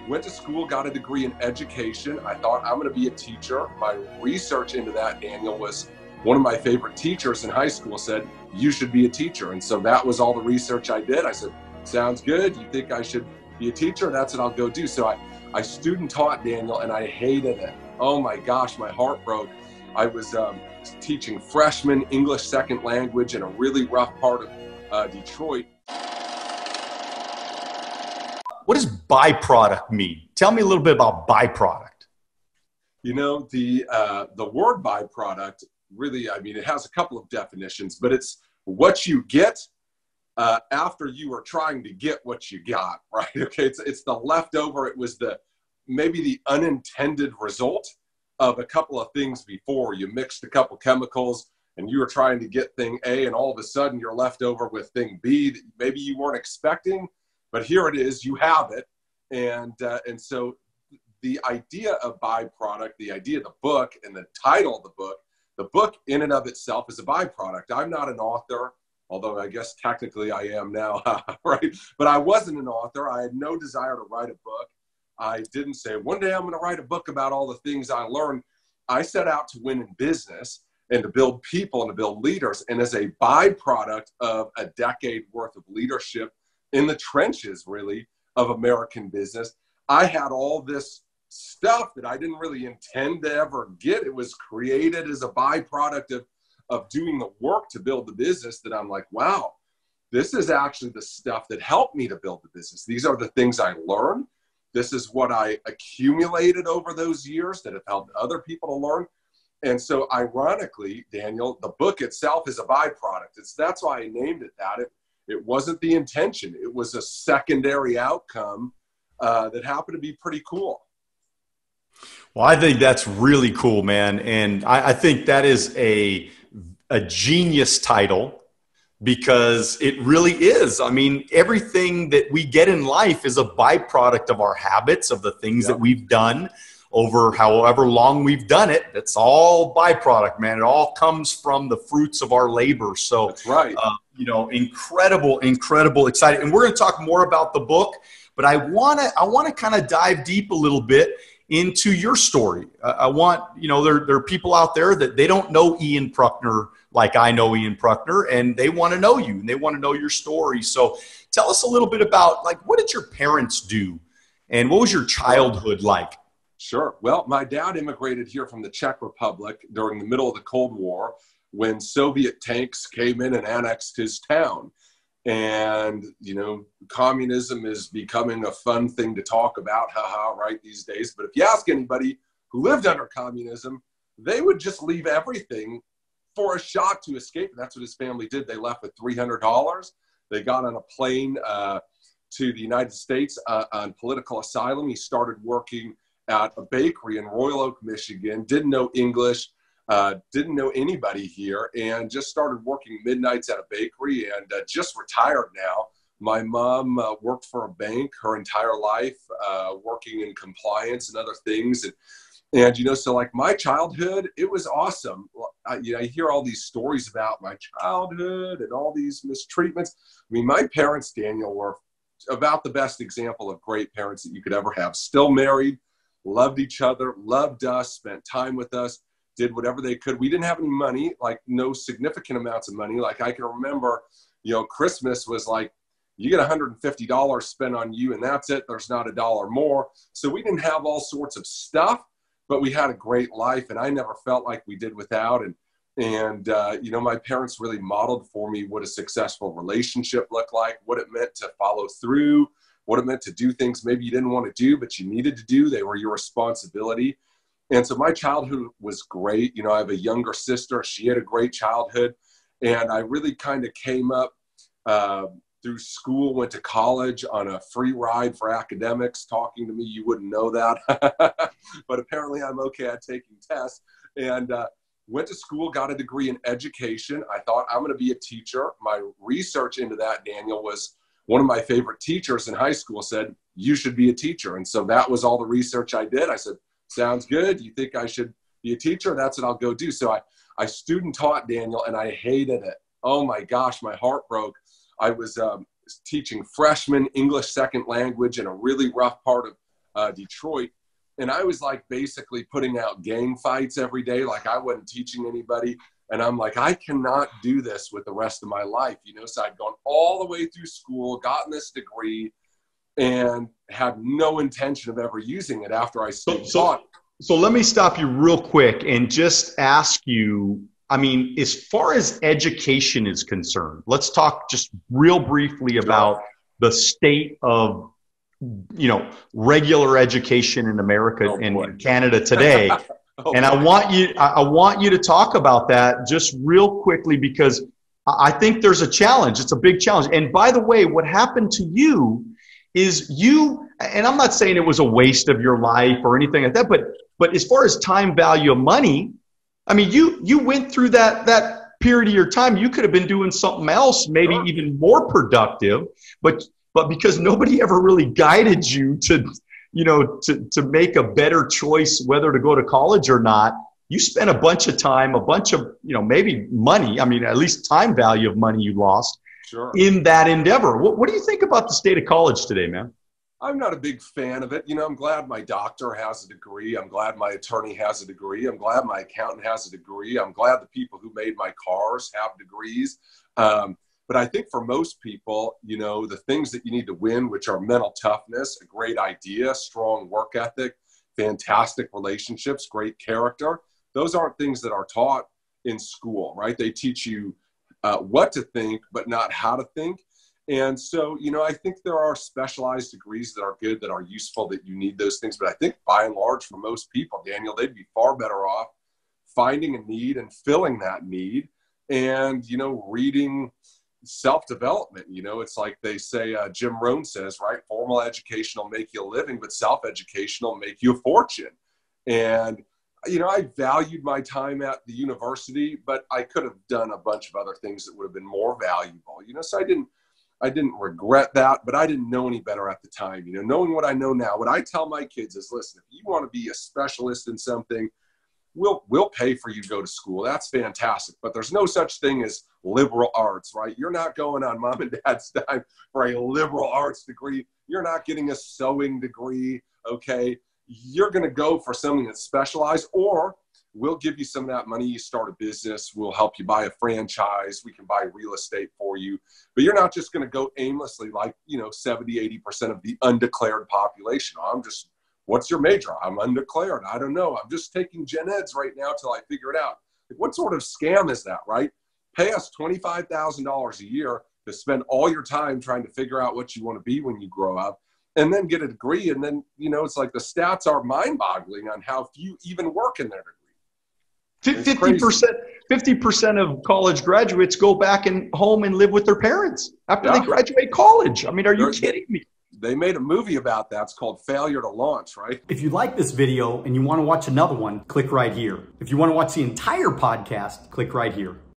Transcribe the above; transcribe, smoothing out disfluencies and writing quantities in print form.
Went to school, got a degree in education. I thought I'm going to be a teacher. My research into that, Daniel, was one of my favorite teachers in high school said, you should be a teacher. And so that was all the research I did. I said, sounds good. You think I should be a teacher? That's what I'll go do. So I student taught, Daniel, and I hated it. Oh my gosh, my heart broke. I was teaching freshmen English second language in a really rough part of Detroit. What does byproduct mean? Tell me a little bit about byproduct. You know, the word byproduct really, I mean, it has a couple of definitions, but it's what you get after you are trying to get what you got, right? Okay, it's the leftover. It was maybe the unintended result of a couple of things before. You mixed a couple chemicals and you were trying to get thing A, and all of a sudden you're left over with thing B that maybe you weren't expecting. But here it is, you have it. And so the idea of byproduct, the idea of the book and the title of the book in and of itself is a byproduct. I'm not an author, although I guess technically I am now, right? But I wasn't an author. I had no desire to write a book. I didn't say, one day I'm going to write a book about all the things I learned. I set out to win in business and to build people and to build leaders. And as a byproduct of a decade worth of leadership in the trenches, really, of American business, I had all this stuff that I didn't really intend to ever get. It was created as a byproduct of doing the work to build the business that I'm like, wow, this is actually the stuff that helped me to build the business. These are the things I learned. This is what I accumulated over those years that have helped other people to learn. And so ironically, Daniel, the book itself is a byproduct. That's why I named it that. It wasn't the intention. It was a secondary outcome that happened to be pretty cool. Well, I think that's really cool, man. And I think that is a genius title because it really is. I mean, everything that we get in life is a byproduct of our habits, of the things that we've done over however long we've done it. It's all byproduct, man. It all comes from the fruits of our labor. So that's right. You know, incredible, exciting. And we're going to talk more about the book, but I want to kind of dive deep a little bit into your story. I want, you know, there are people out there that they don't know Ian Prukner like I know Ian Prukner, and they want to know you and they want to know your story. So tell us a little bit about, like, what did your parents do and what was your childhood like? Sure. Well, my dad immigrated here from the Czech Republic during the middle of the Cold War when Soviet tanks came in and annexed his town. And, you know, communism is becoming a fun thing to talk about, right, these days. But if you ask anybody who lived under communism, they would just leave everything for a shot to escape. And that's what his family did. They left with $300. They got on a plane to the United States on political asylum. He started working at a bakery in Royal Oak, Michigan, didn't know English, didn't know anybody here, and just started working midnights at a bakery and just retired now. My mom worked for a bank her entire life, working in compliance and other things. And, you know, so like my childhood, it was awesome. I hear all these stories about my childhood and all these mistreatments. I mean, my parents, Daniel, were about the best example of great parents that you could ever have. Still married, loved each other, loved us, spent time with us, did whatever they could. We didn't have any money, like no significant amounts of money. Like I can remember, you know, Christmas was like, you get $150 spent on you and that's it. There's not a dollar more. So we didn't have all sorts of stuff, but we had a great life and I never felt like we did without. And you know, my parents really modeled for me what a successful relationship looked like, what it meant to follow through, what it meant to do things maybe you didn't want to do, but you needed to do. They were your responsibility. And so my childhood was great. You know, I have a younger sister. She had a great childhood. And I really kind of came up through school, went to college on a free ride for academics. Talking to me, you wouldn't know that. But apparently I'm okay at taking tests. And went to school, got a degree in education. I thought I'm going to be a teacher. My research into that, Daniel, was one of my favorite teachers in high school said, you should be a teacher. And so that was all the research I did. I said, sounds good. You think I should be a teacher? That's what I'll go do. So I student taught, Daniel, and I hated it. Oh my gosh, my heart broke. I was teaching freshmen English second language in a really rough part Detroit. And I was like basically putting out gang fights every day. Like I wasn't teaching anybody. And I'm like, I cannot do this with the rest of my life. You know, so I'd gone all the way through school, gotten this degree, and had no intention of ever using it after I taught. So let me stop you real quick and just ask you, I mean, as far as education is concerned, let's talk just real briefly about the state of, you know, regular education in America and in Canada today. And I want you to talk about that just real quickly, because I think there's a challenge. It's a big challenge. And by the way, what happened to you is and I'm not saying it was a waste of your life or anything like that, but as far as time value of money, I mean, you went through that period of your time. You could have been doing something else, maybe even more productive, but because nobody ever really guided you to, you know, to make a better choice whether to go to college or not, you spent a bunch of time, a bunch of, you know, maybe money. I mean, at least time value of money you lost in that endeavor. What do you think about the state of college today, man? I'm not a big fan of it. You know, I'm glad my doctor has a degree. I'm glad my attorney has a degree. I'm glad my accountant has a degree. I'm glad the people who made my cars have degrees. But I think for most people, you know, the things that you need to win, which are mental toughness, a great idea, strong work ethic, fantastic relationships, great character, those aren't things that are taught in school, right? They teach you what to think, but not how to think. And so, you know, I think there are specialized degrees that are good, that are useful, that you need those things. But I think by and large, for most people, Daniel, they'd be far better off finding a need and filling that need and, you know, reading self-development. You know, it's like they say, Jim Rohn says, right? Formal education will make you a living, but self-education will make you a fortune. And, you know, I valued my time at the university, but I could have done a bunch of other things that would have been more valuable, you know, so I didn't regret that, but I didn't know any better at the time. You know, knowing what I know now, what I tell my kids is, listen, if you want to be a specialist in something, we'll pay for you to go to school. That's fantastic. But there's no such thing as liberal arts, right? You're not going on mom and dad's dime for a liberal arts degree. You're not getting a sewing degree, okay? You're going to go for something that's specialized, or we'll give you some of that money. You start a business. We'll help you buy a franchise. We can buy real estate for you. But you're not just going to go aimlessly like, you know, 70, 80% of the undeclared population. What's your major? I'm undeclared. I don't know. I'm just taking gen eds right now till I figure it out. Like, what sort of scam is that, right? Pay us $25,000 a year to spend all your time trying to figure out what you want to be when you grow up, and then get a degree. And then, you know, it's like the stats are mind-boggling on how few even work in their degree. 50% of college graduates go back home and live with their parents after they graduate college. I mean, are you kidding me? They made a movie about that. It's called Failure to Launch, right? If you like this video and you want to watch another one, click right here. If you want to watch the entire podcast, click right here.